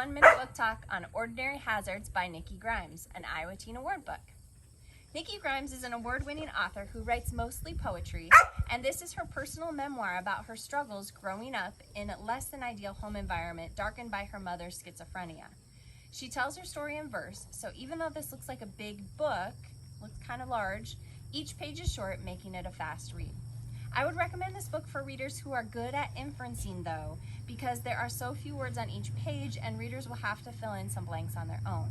1-minute book talk on Ordinary Hazards by Nikki Grimes, an Iowa Teen Award book. Nikki Grimes is an award-winning author who writes mostly poetry, and this is her personal memoir about her struggles growing up in a less-than-ideal home environment darkened by her mother's schizophrenia. She tells her story in verse, so even though this looks like a big book, looks kind of large, each page is short, making it a fast read. I would recommend this book for readers who are good at inferencing, though, because there are so few words on each page and readers will have to fill in some blanks on their own.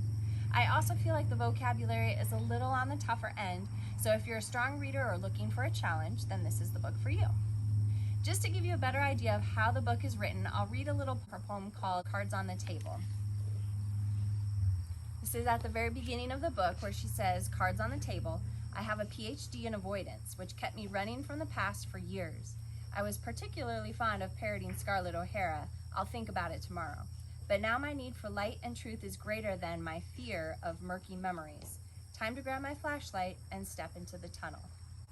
I also feel like the vocabulary is a little on the tougher end, so if you're a strong reader or looking for a challenge, then this is the book for you. Just to give you a better idea of how the book is written, I'll read a little poem called Cards on the Table. This is at the very beginning of the book where she says, "Cards on the table. I have a PhD in avoidance, which kept me running from the past for years. I was particularly fond of parroting Scarlett O'Hara, I'll think about it tomorrow. But now my need for light and truth is greater than my fear of murky memories. Time to grab my flashlight and step into the tunnel."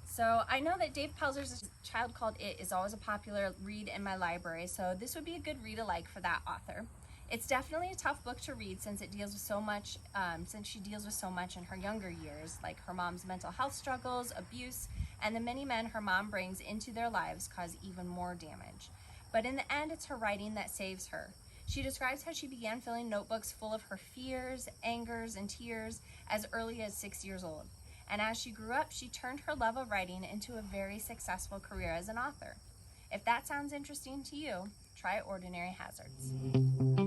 So I know that Dave Pelzer's Child Called It is always a popular read in my library, so this would be a good read-alike for that author. It's definitely a tough book to read since it deals with so much, since she deals with so much in her younger years, like her mom's mental health struggles, abuse, and the many men her mom brings into their lives cause even more damage. But in the end, it's her writing that saves her. She describes how she began filling notebooks full of her fears, angers, and tears as early as 6 years old. And as she grew up, she turned her love of writing into a very successful career as an author. If that sounds interesting to you, try Ordinary Hazards.